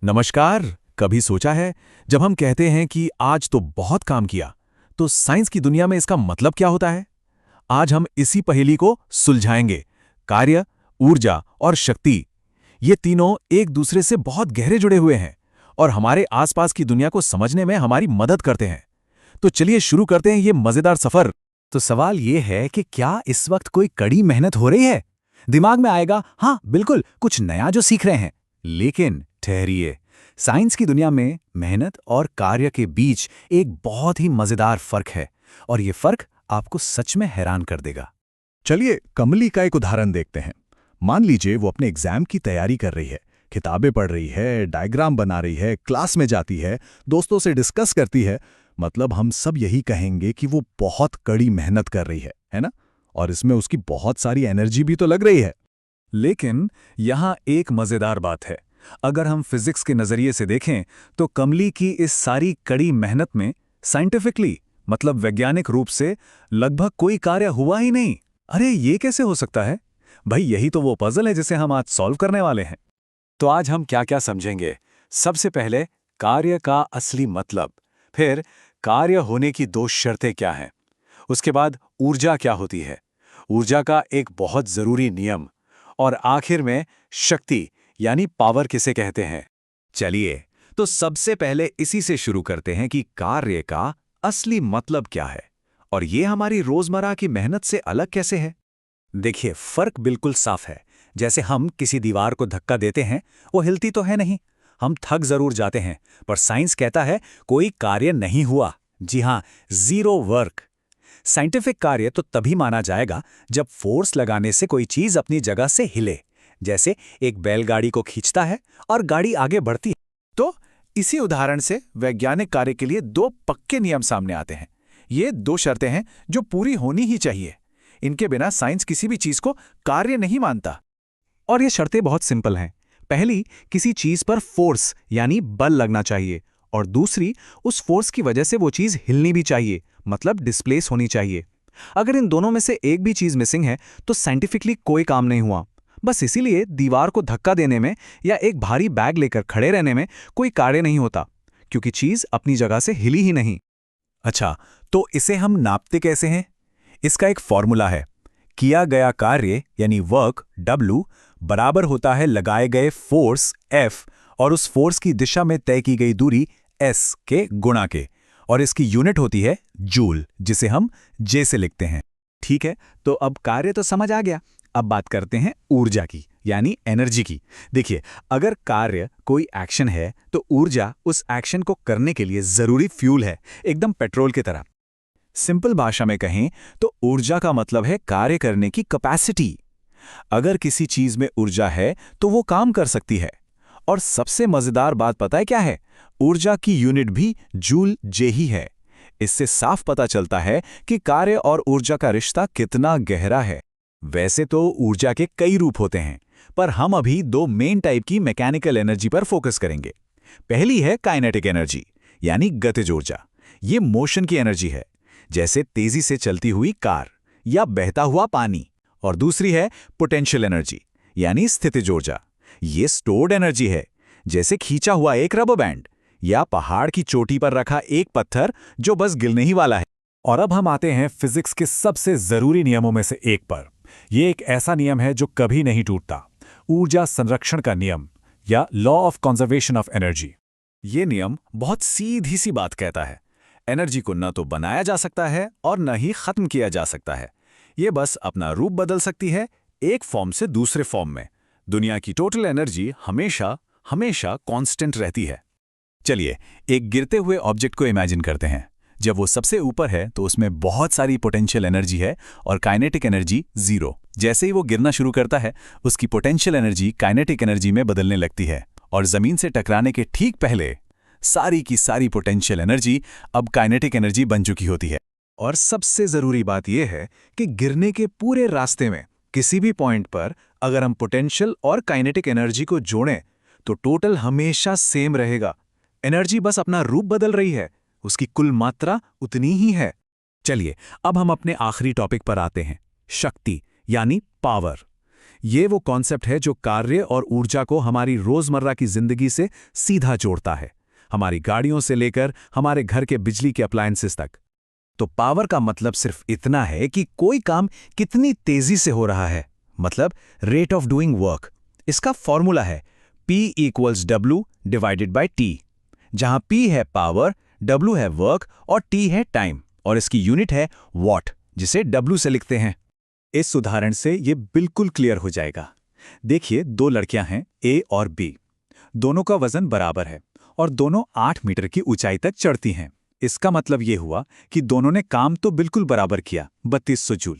नमस्कार। कभी सोचा है जब हम कहते हैं कि आज तो बहुत काम किया, तो साइंस की दुनिया में इसका मतलब क्या होता है? आज हम इसी पहेली को सुलझाएंगे। कार्य, ऊर्जा और शक्ति, ये तीनों एक दूसरे से बहुत गहरे जुड़े हुए हैं और हमारे आसपास की दुनिया को समझने में हमारी मदद करते हैं। तो चलिए शुरू करते हैं ये मजेदार सफर। तो सवाल ये है कि क्या इस वक्त कोई कड़ी मेहनत हो रही है? दिमाग में आएगा, हाँ बिल्कुल, कुछ नया जो सीख रहे हैं। लेकिन ठहरिए, साइंस की दुनिया में मेहनत और कार्य के बीच एक बहुत ही मजेदार फर्क है, और ये फर्क आपको सच में हैरान कर देगा। चलिए कमली का एक उदाहरण देखते हैं। मान लीजिए वो अपने एग्जाम की तैयारी कर रही है, किताबें पढ़ रही है, डायग्राम बना रही है, क्लास में जाती है, दोस्तों से डिस्कस करती है। मतलब हम सब यही कहेंगे कि वो बहुत कड़ी मेहनत कर रही है ना? और इसमें उसकी बहुत सारी एनर्जी भी तो लग रही है। लेकिन यहाँ एक मजेदार बात है। अगर हम फिजिक्स के नजरिए से देखें तो कमली की इस सारी कड़ी मेहनत में साइंटिफिकली, मतलब वैज्ञानिक रूप से, लगभग कोई कार्य हुआ ही नहीं। अरे ये कैसे हो सकता है भाई? यही तो वो पजल है जिसे हम आज सॉल्व करने वाले हैं। तो आज हम क्या क्या समझेंगे? सबसे पहले कार्य का असली मतलब, फिर कार्य होने की दो शर्तें क्या हैं, उसके बाद ऊर्जा क्या होती है, ऊर्जा का एक बहुत जरूरी नियम, और आखिर में शक्ति यानी पावर किसे कहते हैं। चलिए, तो सबसे पहले इसी से शुरू करते हैं कि कार्य का असली मतलब क्या है और ये हमारी रोजमर्रा की मेहनत से अलग कैसे है। देखिए, फर्क बिल्कुल साफ है। जैसे हम किसी दीवार को धक्का देते हैं, वो हिलती तो है नहीं, हम थक जरूर जाते हैं, पर साइंस कहता है कोई कार्य नहीं हुआ। जी हां, जीरो वर्क। साइंटिफिक कार्य तो तभी माना जाएगा जब फोर्स लगाने से कोई चीज अपनी जगह से हिले, जैसे एक बैलगाड़ी को खींचता है और गाड़ी आगे बढ़ती है। तो इसी उदाहरण से वैज्ञानिक कार्य के लिए दो पक्के नियम सामने आते हैं। ये दो शर्तें हैं जो पूरी होनी ही चाहिए। इनके बिना साइंस किसी भी चीज को कार्य नहीं मानता। और ये शर्तें बहुत सिंपल हैं। पहली, किसी चीज पर फोर्स यानी बल लगना चाहिए, और दूसरी, उस फोर्स की वजह से वो चीज हिलनी भी चाहिए, मतलब डिस्प्लेस होनी चाहिए। अगर इन दोनों में से एक भी चीज मिसिंग है तो साइंटिफिकली कोई काम नहीं हुआ। बस इसीलिए दीवार को धक्का देने में या एक भारी बैग लेकर खड़े रहने में कोई कार्य नहीं होता, क्योंकि चीज अपनी जगह से हिली ही नहीं। अच्छा, तो इसे हम नापते कैसे हैं? इसका एक फॉर्मूला है। किया गया कार्य यानी वर्क W बराबर होता है लगाए गए फोर्स F और उस फोर्स की दिशा में तय की गई दूरी S के गुणा के, और इसकी यूनिट होती है जूल, जिसे हम J से लिखते हैं। ठीक है, तो अब कार्य तो समझ आ गया। अब बात करते हैं ऊर्जा की, यानी एनर्जी की। देखिए, अगर कार्य कोई एक्शन है तो ऊर्जा उस एक्शन को करने के लिए जरूरी फ्यूल है, एकदम पेट्रोल की तरह। सिंपल भाषा में कहें तो ऊर्जा का मतलब है कार्य करने की कैपेसिटी। अगर किसी चीज में ऊर्जा है तो वो काम कर सकती है। और सबसे मजेदार बात पता है क्या है? ऊर्जा की यूनिट भी जूल J ही है। इससे साफ पता चलता है कि कार्य और ऊर्जा का रिश्ता कितना गहरा है। वैसे तो ऊर्जा के कई रूप होते हैं, पर हम अभी दो मेन टाइप की मैकेनिकल एनर्जी पर फोकस करेंगे। पहली है काइनेटिक एनर्जी, यानी गतिज ऊर्जा। ये मोशन की एनर्जी है, जैसे तेजी से चलती हुई कार या बहता हुआ पानी। और दूसरी है पोटेंशियल एनर्जी, यानी स्थितिज ऊर्जा। ये स्टोर्ड एनर्जी है, जैसे खींचा हुआ एक रबर बैंड या पहाड़ की चोटी पर रखा एक पत्थर जो बस गिरने ही वाला है। और अब हम आते हैं फिजिक्स के सबसे जरूरी नियमों में से एक पर। यह एक ऐसा नियम है जो कभी नहीं टूटता, ऊर्जा संरक्षण का नियम, या law of conservation of energy. ये नियम बहुत सीधी सी बात कहता है, एनर्जी को न तो बनाया जा सकता है और न ही खत्म किया जा सकता है। ये बस अपना रूप बदल सकती है, एक फॉर्म से दूसरे फॉर्म में। दुनिया की टोटल एनर्जी हमेशा हमेशा कांस्टेंट रहती है। चलिए, एक गिरते हुए ऑब्जेक्ट को इमेजिन करते हैं। जब वो सबसे ऊपर है तो उसमें बहुत सारी पोटेंशियल एनर्जी है और काइनेटिक एनर्जी जीरो। जैसे ही वो गिरना शुरू करता है, उसकी पोटेंशियल एनर्जी काइनेटिक एनर्जी में बदलने लगती है, और जमीन से टकराने के ठीक पहले सारी की सारी पोटेंशियल एनर्जी अब काइनेटिक एनर्जी बन चुकी होती है। और सबसे जरूरी बात यह है कि गिरने के पूरे रास्ते में किसी भी पॉइंट पर अगर हम पोटेंशियल और काइनेटिक एनर्जी को जोड़ें तो टोटल हमेशा सेम रहेगा। एनर्जी बस अपना रूप बदल रही है, उसकी कुल मात्रा उतनी ही है। चलिए, अब हम अपने आखिरी टॉपिक पर आते हैं, शक्ति यानी पावर। ये वो कॉन्सेप्ट है जो कार्य और ऊर्जा को हमारी रोजमर्रा की जिंदगी से सीधा जोड़ता है, हमारी गाड़ियों से लेकर हमारे घर के बिजली के अप्लायंसेस तक। तो पावर का मतलब सिर्फ इतना है कि कोई काम कितनी तेजी से हो रहा है, मतलब रेट ऑफ डूइंग वर्क। इसका फॉर्मूला है P = W / T, जहां P है पावर, W है वर्क और T है टाइम, और इसकी यूनिट है वॉट, जिसे W से लिखते हैं। इस उदाहरण से ये बिल्कुल क्लियर हो जाएगा। देखिए, 2 लड़कियां हैं A और B। दोनों का वजन बराबर है और दोनों 8 मीटर की ऊंचाई तक चढ़ती हैं। इसका मतलब ये हुआ कि दोनों ने काम तो बिल्कुल बराबर किया, 3200 जूल।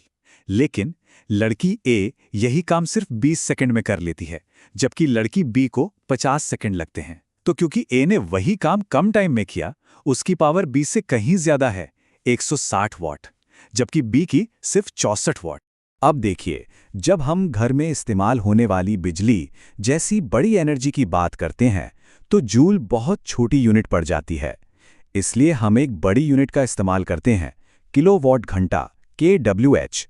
लेकिन लड़की A यही काम सिर्फ 20 सेकंड में कर लेती है, जबकि लड़की B को 50 सेकंड लगते हैं। तो क्योंकि A ने वही काम कम टाइम में किया, उसकी पावर B से कहीं ज्यादा है, 160 वॉट, जबकि B की सिर्फ 64 वॉट। अब देखिए, जब हम घर में इस्तेमाल होने वाली बिजली जैसी बड़ी एनर्जी की बात करते हैं, तो जूल बहुत छोटी यूनिट पड़ जाती है। इसलिए हम एक बड़ी यूनिट का इस्तेमाल करते हैं, किलोवाट घंटा, kWh।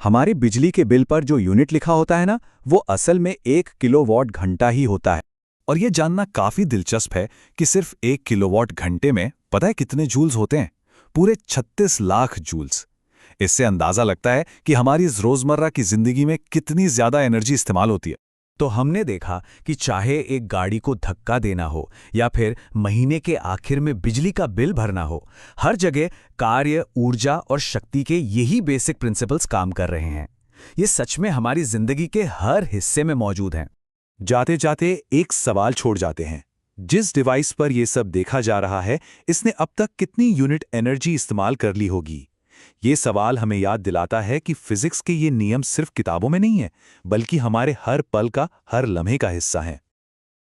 हमारे बिजली के बिल पर जो यूनिट लिखा होता है ना, वो असल में 1 किलोवाट घंटा ही होता है। और ये जानना काफी दिलचस्प है कि सिर्फ 1 किलोवाट घंटे में पता है कितने जूल्स होते हैं? पूरे 36 लाख जूल्स। इससे अंदाजा लगता है कि हमारी इस रोजमर्रा की जिंदगी में कितनी ज्यादा एनर्जी इस्तेमाल होती है। तो हमने देखा कि चाहे एक गाड़ी को धक्का देना हो या फिर महीने के आखिर में बिजली का बिल भरना हो, हर जगह कार्य, ऊर्जा और शक्ति के यही बेसिक प्रिंसिपल्स काम कर रहे हैं। ये सच में हमारी जिंदगी के हर हिस्से में मौजूद हैं। जाते जाते एक सवाल छोड़ जाते हैं, जिस डिवाइस पर यह सब देखा जा रहा है, इसने अब तक कितनी यूनिट एनर्जी इस्तेमाल कर ली होगी? ये सवाल हमें याद दिलाता है कि फिजिक्स के ये नियम सिर्फ किताबों में नहीं है, बल्कि हमारे हर पल का, हर लम्हे का हिस्सा हैं।